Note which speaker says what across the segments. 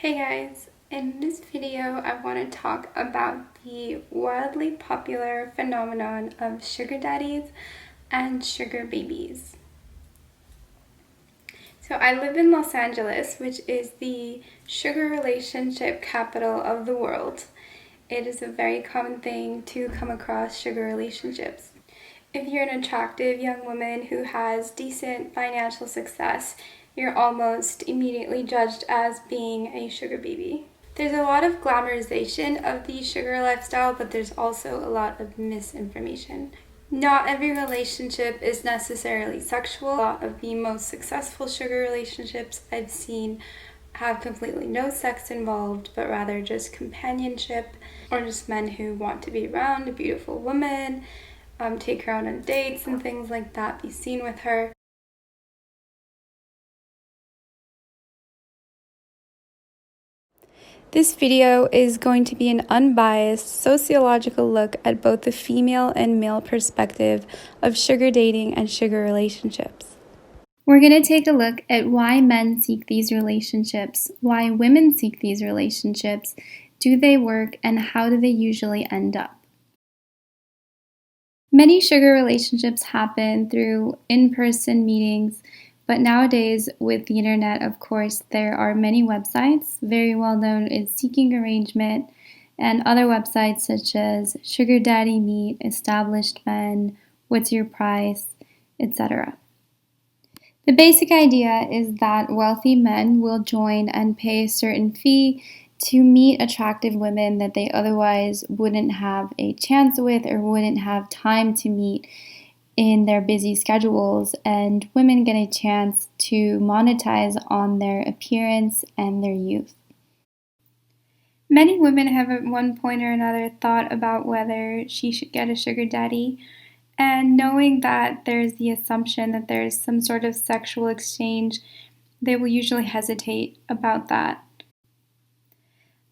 Speaker 1: Hey guys, in this video I want to talk about the wildly popular phenomenon of sugar daddies and sugar babies. So I live in Los Angeles, which is the sugar relationship capital of the world. It is a very common thing to come across sugar relationships. If you're an attractive young woman who has decent financial success, you're almost immediately judged as being a sugar baby. There's a lot of glamorization of the sugar lifestyle, but there's also a lot of misinformation. Not every relationship is necessarily sexual. A lot of the most successful sugar relationships I've seen have completely no sex involved, but rather just companionship, or just men who want to be around a beautiful woman, take her out on dates and things like that, be seen with her. This video is going to be an unbiased sociological look at both the female and male perspective of sugar dating and sugar relationships. We're going to take a look at why men seek these relationships, why women seek these relationships, do they work, and how do they usually end up. Many sugar relationships happen through in-person meetings, but nowadays with the internet, of course, there are many websites. Very well known is Seeking Arrangement and other websites such as Sugar Daddy Meet, Established Men, What's Your Price, etc. The basic idea is that wealthy men will join and pay a certain fee to meet attractive women that they otherwise wouldn't have a chance with or wouldn't have time to meet in their busy schedules, and women get a chance to monetize on their appearance and their youth. Many women have at one point or another thought about whether she should get a sugar daddy, and knowing that there's the assumption that there's some sort of sexual exchange, they will usually hesitate about that.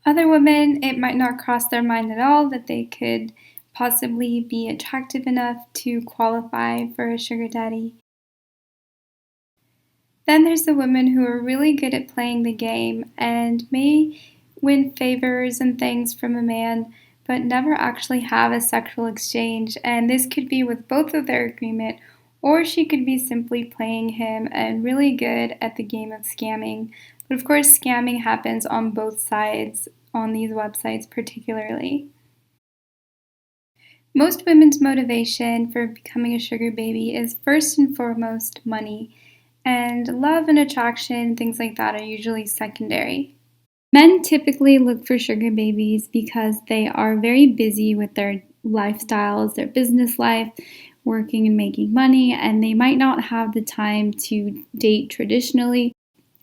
Speaker 1: Other women, it might not cross their mind at all that they could possibly be attractive enough to qualify for a sugar daddy. Then there's the women who are really good at playing the game and may win favors and things from a man, but never actually have a sexual exchange, and this could be with both of their agreement, or she could be simply playing him and really good at the game of scamming. But of course, scamming happens on both sides on these websites particularly. Most women's motivation for becoming a sugar baby is first and foremost money, and love and attraction, things like that, are usually secondary. Men typically look for sugar babies because they are very busy with their lifestyles, their business life, working and making money, and they might not have the time to date traditionally,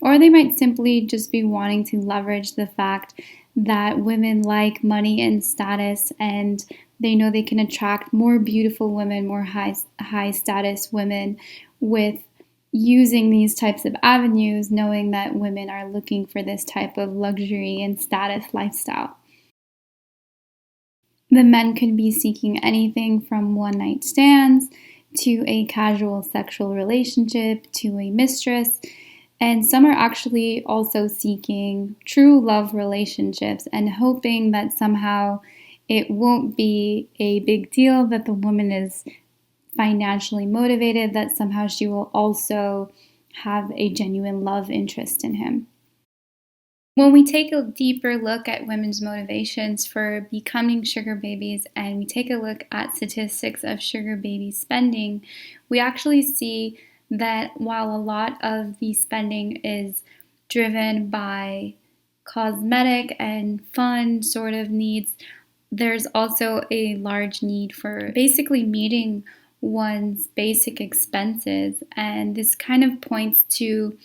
Speaker 1: or they might simply just be wanting to leverage the fact that women like money and status, and they know they can attract more beautiful women, more high status women with using these types of avenues, knowing that women are looking for this type of luxury and status lifestyle. The men could be seeking anything from one-night stands to a casual sexual relationship to a mistress, and some are actually also seeking true love relationships and hoping that somehow it won't be a big deal that the woman is financially motivated, that somehow she will also have a genuine love interest in him. When we take a deeper look at women's motivations for becoming sugar babies and we take a look at statistics of sugar baby spending, we actually see that while a lot of the spending is driven by cosmetic and fun sort of needs, there's also a large need for basically meeting one's basic expenses, and this kind of points to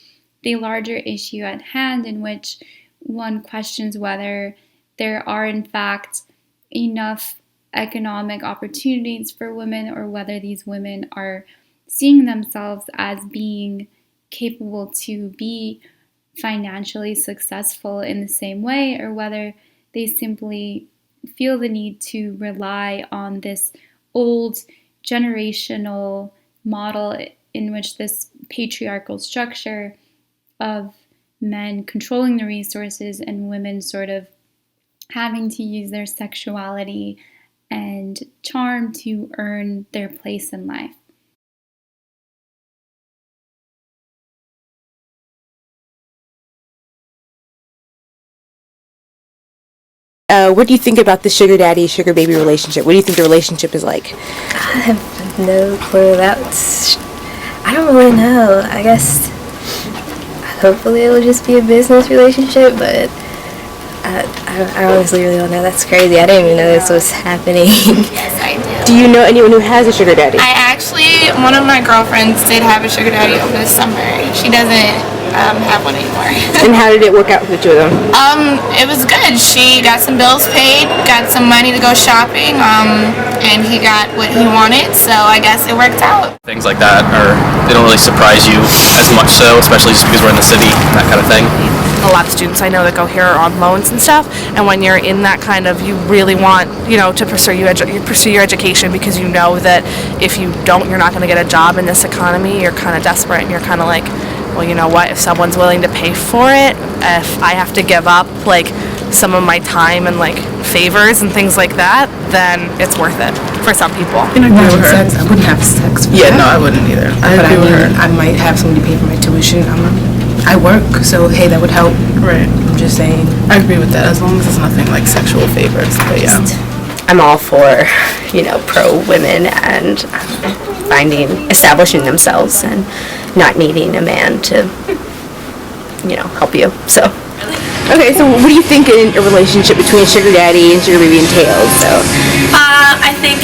Speaker 1: the larger issue at hand, in which one questions whether there are in fact enough economic opportunities for women, or whether these women are seeing themselves as being capable to be financially successful in the same way, or whether they simply feel the need to rely on this old generational model in which this patriarchal structure of men controlling the resources and women sort of having to use their sexuality and charm to earn their place in life.
Speaker 2: What do you think about the sugar daddy, sugar baby relationship? What do you think the relationship is like?
Speaker 3: I have no clue. I don't really know. I guess hopefully it will just be a business relationship, but I honestly really don't know. That's crazy. I didn't even know this was happening.
Speaker 4: Yes, I
Speaker 2: Do
Speaker 4: do.
Speaker 2: you know anyone who has a sugar daddy?
Speaker 4: One of my girlfriends did have a sugar daddy over the summer. She doesn't have one anymore.
Speaker 2: And how did it work out for the two of them?
Speaker 4: It was good. She got some bills paid, got some money to go shopping, and he got what he wanted, so I guess it worked out.
Speaker 5: Things like that they don't really surprise you as much so, especially just because we're in the city, that kind of thing.
Speaker 6: A lot of students I know that go here are on loans and stuff, and when you're in that kind of, you really want, to pursue your education, because you know that if you don't, you're not going to get a job in this economy. You're kind of desperate, and you're kind of like, well, you know what, if someone's willing to pay for it, if I have to give up some of my time and favors and things like that, then it's worth it for some people.
Speaker 7: I agree with her. Sex, I wouldn't have sex for that.
Speaker 5: No, I wouldn't either.
Speaker 7: I agree with her. I might have somebody pay for my tuition. I work, so hey, that would help.
Speaker 5: Right.
Speaker 7: I'm just saying.
Speaker 5: I agree with that, as long as it's nothing like sexual favors. But yeah.
Speaker 3: I'm all for, pro women and establishing themselves and not needing a man to, help you. So.
Speaker 2: Okay, so what do you think in a relationship between sugar daddy and sugar baby entails? So,
Speaker 8: I think,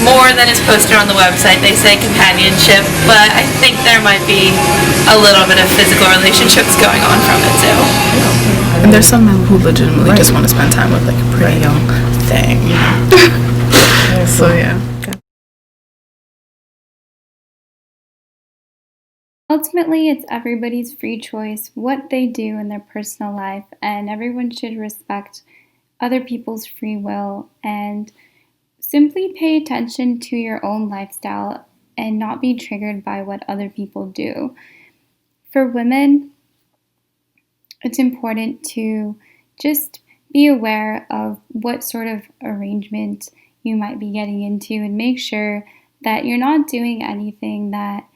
Speaker 8: more than is posted on the website. They say companionship, but I think there might be a little bit of physical relationships going on from it too.
Speaker 5: And there's some men who legitimately just want to spend time with a pretty young thing. So yeah.
Speaker 1: Ultimately, it's everybody's free choice what they do in their personal life, and everyone should respect other people's free will and simply pay attention to your own lifestyle and not be triggered by what other people do. For women, it's important to just be aware of what sort of arrangement you might be getting into and make sure that you're not doing anything that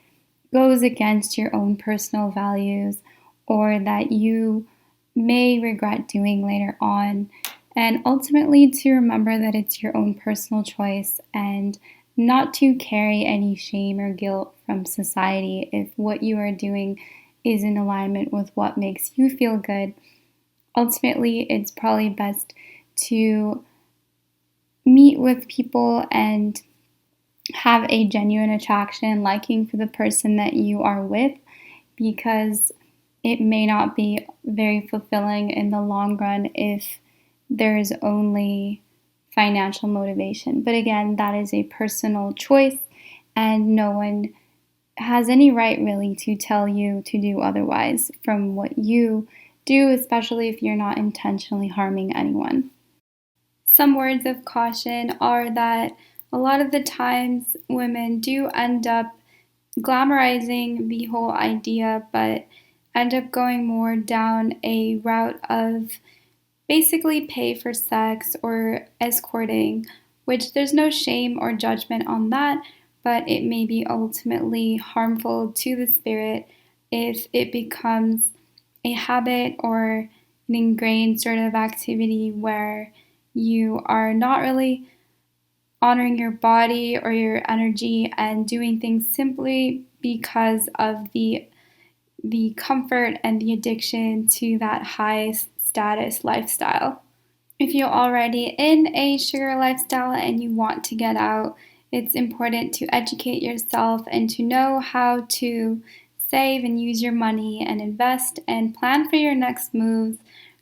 Speaker 1: goes against your own personal values or that you may regret doing later on. And ultimately to remember that it's your own personal choice and not to carry any shame or guilt from society if what you are doing is in alignment with what makes you feel good. Ultimately, it's probably best to meet with people and have a genuine attraction, liking for the person that you are with, because it may not be very fulfilling in the long run if there is only financial motivation. But again, that is a personal choice, and no one has any right really to tell you to do otherwise from what you do, especially if you're not intentionally harming anyone. Some words of caution are that a lot of the times women do end up glamorizing the whole idea, but end up going more down a route of basically pay for sex or escorting, which there's no shame or judgment on that, but it may be ultimately harmful to the spirit if it becomes a habit or an ingrained sort of activity where you are not really honoring your body or your energy and doing things simply because of the comfort and the addiction to that high status lifestyle. If you're already in a sugar lifestyle and you want to get out, it's important to educate yourself and to know how to save and use your money and invest and plan for your next moves,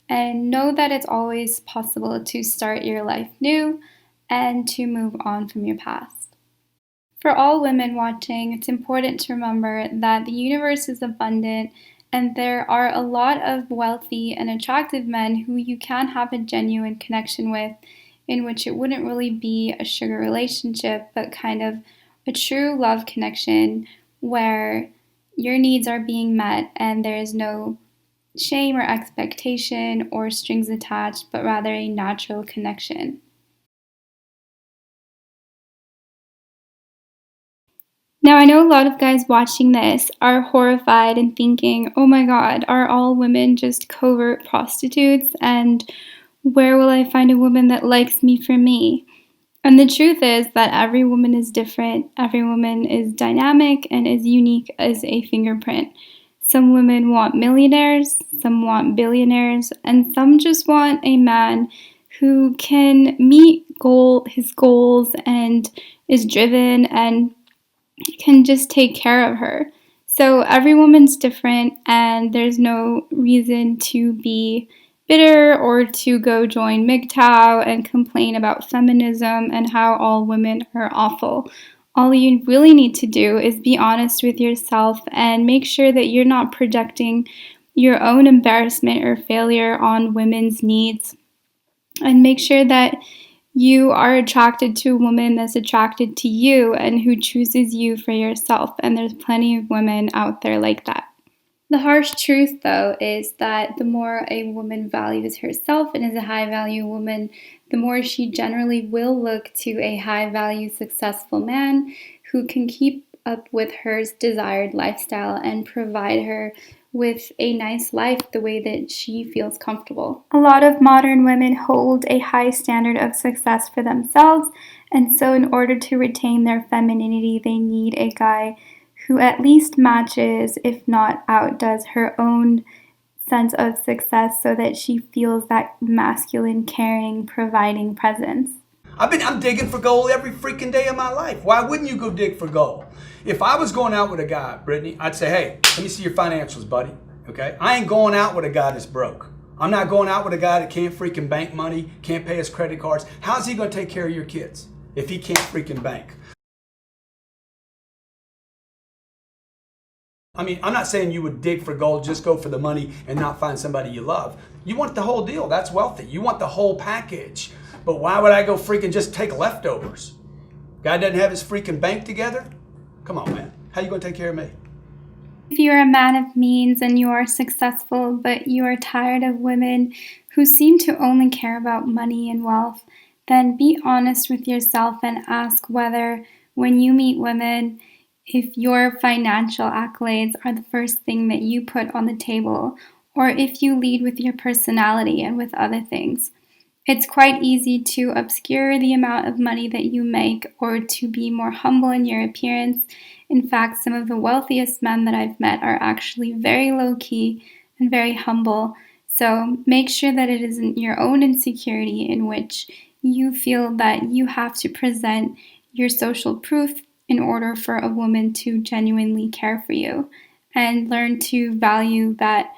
Speaker 1: and know that it's always possible to start your life new and to move on from your past. For all women watching, it's important to remember that the universe is abundant and there are a lot of wealthy and attractive men who you can have a genuine connection with, in which it wouldn't really be a sugar relationship, but kind of a true love connection where your needs are being met and there is no shame or expectation or strings attached, but rather a natural connection. Now, I know a lot of guys watching this are horrified and thinking, oh my god, are all women just covert prostitutes? And where will I find a woman that likes me for me? And the truth is that every woman is different, every woman is dynamic and as unique as a fingerprint. Some women want millionaires, some want billionaires, and some just want a man who can meet his goals and is driven and can just take care of her. So every woman's different, and there's no reason to be bitter or to go join MGTOW and complain about feminism and how all women are awful. All you really need to do is be honest with yourself and make sure that you're not projecting your own embarrassment or failure on women's needs. And make sure that you are attracted to a woman that's attracted to you and who chooses you for yourself. And there's plenty of women out there like that. The harsh truth, though, is that the more a woman values herself and is a high-value woman, the more she generally will look to a high-value, successful man who can keep up with her desired lifestyle and provide her with a nice life the way that she feels comfortable. A lot of modern women hold a high standard of success for themselves, and so in order to retain their femininity, they need a guy who at least matches, if not outdoes, her own sense of success so that she feels that masculine, caring, providing presence.
Speaker 9: I'm digging for gold every freaking day of my life. Why wouldn't you go dig for gold? If I was going out with a guy, Brittany, I'd say, hey, let me see your financials, buddy. Okay? I ain't going out with a guy that's broke. I'm not going out with a guy that can't freaking bank money, can't pay his credit cards. How's he going to take care of your kids if he can't freaking bank? I mean, I'm not saying you would dig for gold, just go for the money and not find somebody you love. You want the whole deal. That's wealthy. You want the whole package. But why would I go freaking just take leftovers? Guy doesn't have his freaking bank together? Come on, man. How you going to take care of me?
Speaker 1: If you are a man of means and you are successful, but you are tired of women who seem to only care about money and wealth, then be honest with yourself and ask whether, when you meet women, if your financial accolades are the first thing that you put on the table, or if you lead with your personality and with other things. It's quite easy to obscure the amount of money that you make or to be more humble in your appearance. In fact, some of the wealthiest men that I've met are actually very low-key and very humble. So make sure that it isn't your own insecurity in which you feel that you have to present your social proof in order for a woman to genuinely care for you, and learn to value that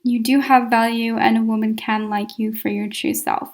Speaker 1: you do have value and a woman can like you for your true self.